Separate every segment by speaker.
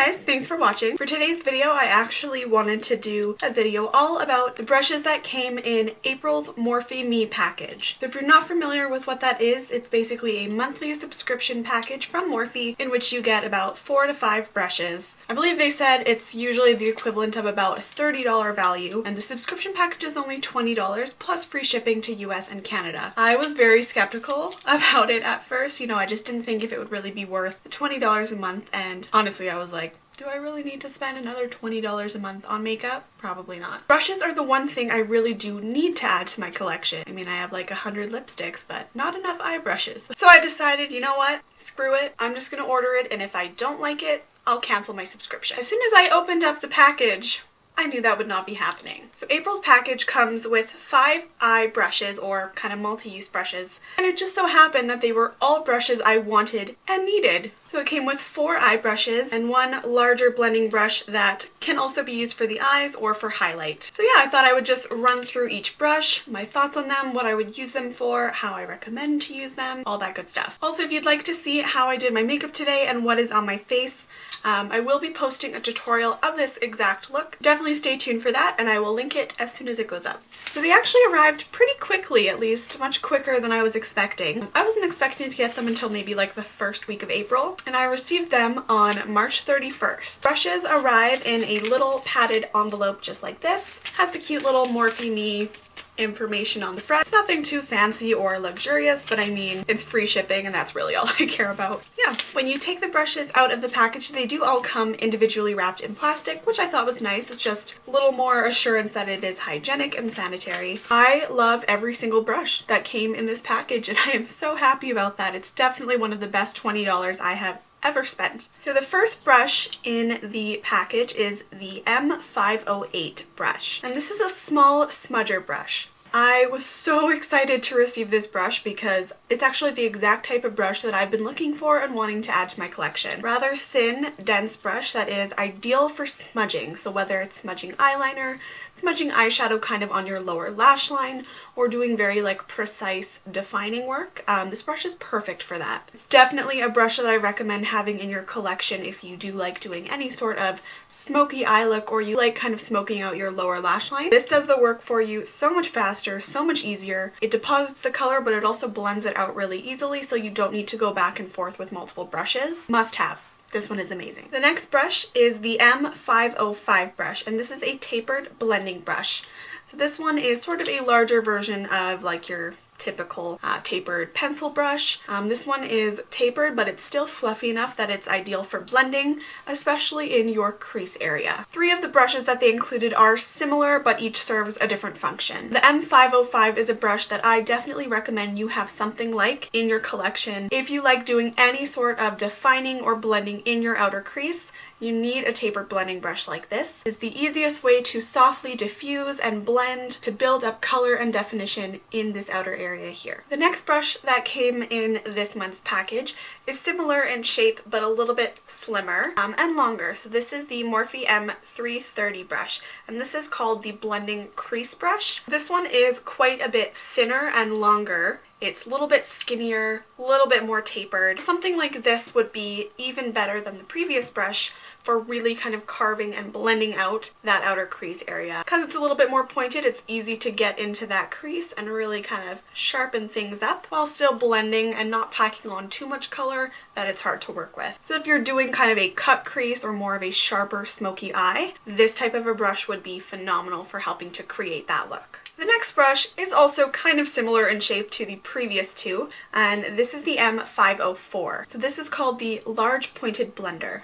Speaker 1: guys, thanks for watching. For today's video, I actually wanted to do a video all about the brushes that came in April's Morphe Me package. So if you're not familiar with what that is, it's basically a monthly subscription package from Morphe in which you get about 4 to 5 brushes. I believe they said it's usually the equivalent of about a $30 value, and the subscription package is only $20 plus free shipping to US and Canada. I was very skeptical about it at first, I just didn't think if it would really be worth the $20 a month, and honestly I was like, do I really need to spend another $20 a month on makeup? Probably not. Brushes are the one thing I really do need to add to my collection. I mean, I have like 100 lipsticks, but not enough eye brushes. So I decided, you know what? Screw it. I'm just gonna order it, and if I don't like it, I'll cancel my subscription. As soon as I opened up the package, I knew that would not be happening. So April's package comes with 5 eye brushes, or kind of multi-use brushes, and it just so happened that they were all brushes I wanted and needed. So it came with 4 eye brushes and 1 larger blending brush that can also be used for the eyes or for highlight. So yeah, I thought I would just run through each brush, my thoughts on them, what I would use them for, how I recommend to use them, all that good stuff. Also, if you'd like to see how I did my makeup today and what is on my face, I will be posting a tutorial of this exact look. Definitely stay tuned for that, and I will link it as soon as it goes up. So they actually arrived pretty quickly, at least, much quicker than I was expecting. I wasn't expecting to get them until maybe like the first week of April, and I received them on March 31st. Brushes arrive in a little padded envelope just like this. Has the cute little Morphe Me information on the front. It's nothing too fancy or luxurious, but I mean, it's free shipping and that's really all I care about. Yeah, when you take the brushes out of the package, they do all come individually wrapped in plastic, which I thought was nice. It's just a little more assurance that it is hygienic and sanitary. I love every single brush that came in this package, and I am so happy about that. It's definitely one of the best $20 I have ever spent. So the first brush in the package is the M508 brush, and this is a small smudger brush. I was so excited to receive this brush because it's actually the exact type of brush that I've been looking for and wanting to add to my collection. Rather thin, dense brush that is ideal for smudging. So whether it's smudging eyeliner, smudging eyeshadow kind of on your lower lash line, or doing very like precise defining work, this brush is perfect for that. It's definitely a brush that I recommend having in your collection if you do like doing any sort of smoky eye look, or you like kind of smoking out your lower lash line. This does the work for you so much faster, so much easier. It deposits the color, but it also blends it out really easily, so you don't need to go back and forth with multiple brushes. Must have. This one is amazing. The next brush is the M505 brush, and this is a tapered blending brush. So this one is sort of a larger version of like your typical tapered pencil brush. This one is tapered, but it's still fluffy enough that it's ideal for blending, especially in your crease area. 3 of the brushes that they included are similar, but each serves a different function. The M505 is a brush that I definitely recommend you have something like in your collection. If you like doing any sort of defining or blending in your outer crease, you need a tapered blending brush like this. It's the easiest way to softly diffuse and blend to build up color and definition in this outer area here. The next brush that came in this month's package is similar in shape but a little bit slimmer and longer. So this is the Morphe M330 brush, and this is called the blending crease brush. This one is quite a bit thinner and longer. It's a little bit skinnier, a little bit more tapered. Something like this would be even better than the previous brush for really kind of carving and blending out that outer crease area. Because it's a little bit more pointed, it's easy to get into that crease and really kind of sharpen things up while still blending and not packing on too much color that it's hard to work with. So if you're doing kind of a cut crease or more of a sharper, smoky eye, this type of a brush would be phenomenal for helping to create that look. The next brush is also kind of similar in shape to the previous 2, and this is the M504. So this is called the large pointed blender.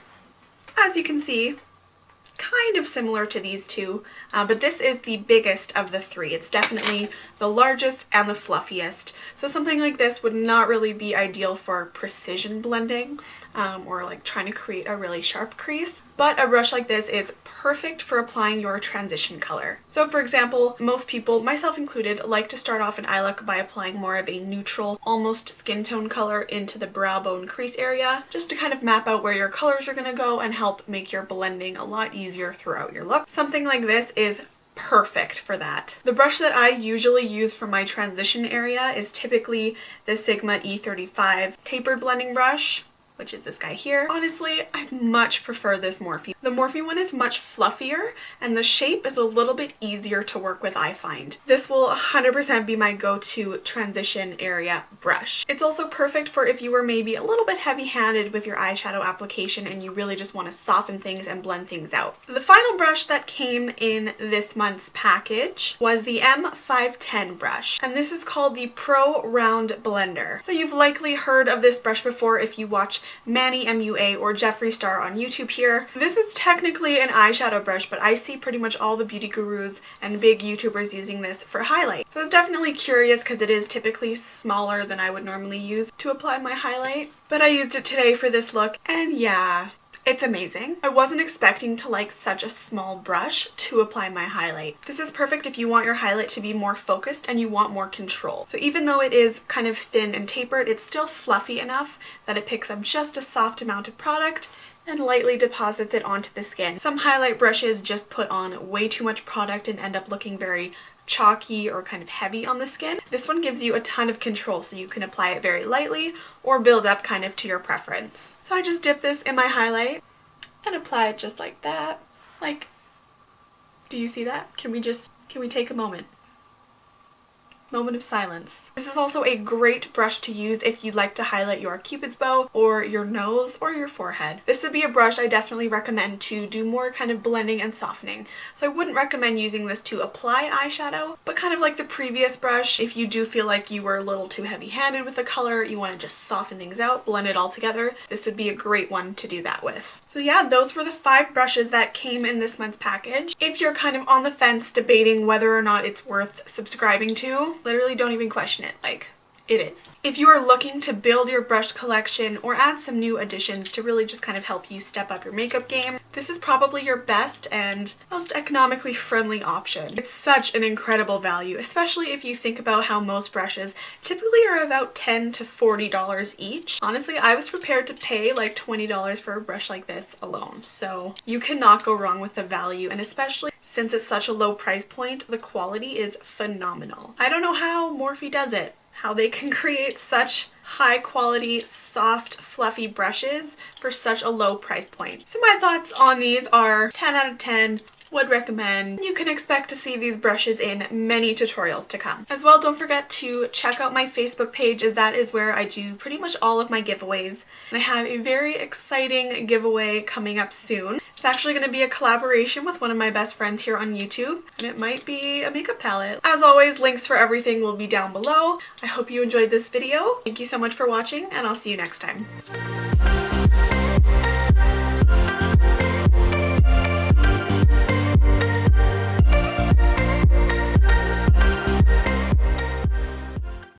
Speaker 1: As you can see, kind of similar to these 2, but this is the biggest of the 3. It's definitely the largest and the fluffiest. So something like this would not really be ideal for precision blending or like trying to create a really sharp crease, but a brush like this is perfect for applying your transition color. So for example, most people, myself included, like to start off an eye look by applying more of a neutral, almost skin tone color into the brow bone crease area, just to kind of map out where your colors are going to go and help make your blending a lot easier throughout your look. Something like this is perfect for that. The brush that I usually use for my transition area is typically the Sigma E35 tapered blending brush, which is this guy here. Honestly, I much prefer this Morphe. The Morphe one is much fluffier and the shape is a little bit easier to work with, I find. This will 100% be my go-to transition area brush. It's also perfect for if you were maybe a little bit heavy-handed with your eyeshadow application and you really just want to soften things and blend things out. The final brush that came in this month's package was the M510 brush, and this is called the Pro Round Blender. So you've likely heard of this brush before if you watch Manny MUA or Jeffree Star on YouTube here. This is technically an eyeshadow brush, but I see pretty much all the beauty gurus and big YouTubers using this for highlight. So I was definitely curious because it is typically smaller than I would normally use to apply my highlight, but I used it today for this look and yeah, it's amazing. I wasn't expecting to like such a small brush to apply my highlight. This is perfect if you want your highlight to be more focused and you want more control. So even though it is kind of thin and tapered, it's still fluffy enough that it picks up just a soft amount of product and lightly deposits it onto the skin. Some highlight brushes just put on way too much product and end up looking very chalky or kind of heavy on the skin. This one gives you a ton of control, so you can apply it very lightly or build up kind of to your preference. So I just dip this in my highlight and apply it just like that. Like, do you see that? Can we take a moment? Moment of silence. This is also a great brush to use if you'd like to highlight your cupid's bow or your nose or your forehead. This would be a brush I definitely recommend to do more kind of blending and softening. So I wouldn't recommend using this to apply eyeshadow, but kind of like the previous brush, if you do feel like you were a little too heavy-handed with the color, you want to just soften things out, blend it all together, this would be a great one to do that with. So yeah, those were the 5 brushes that came in this month's package. If you're kind of on the fence debating whether or not it's worth subscribing to, literally don't even question it, like, it is. If you are looking to build your brush collection or add some new additions to really just kind of help you step up your makeup game, this is probably your best and most economically friendly option. It's such an incredible value, especially if you think about how most brushes typically are about $10 to $40 each. Honestly, I was prepared to pay like $20 for a brush like this alone, so you cannot go wrong with the value, and especially since it's such a low price point, the quality is phenomenal. I don't know how Morphe does it. How they can create such high quality, soft, fluffy brushes for such a low price point. So my thoughts on these are 10 out of 10. Would recommend. You can expect to see these brushes in many tutorials to come. As well, don't forget to check out my Facebook page, as that is where I do pretty much all of my giveaways. And I have a very exciting giveaway coming up soon. It's actually going to be a collaboration with one of my best friends here on YouTube, and it might be a makeup palette. As always, links for everything will be down below. I hope you enjoyed this video. Thank you so much for watching, and I'll see you next time.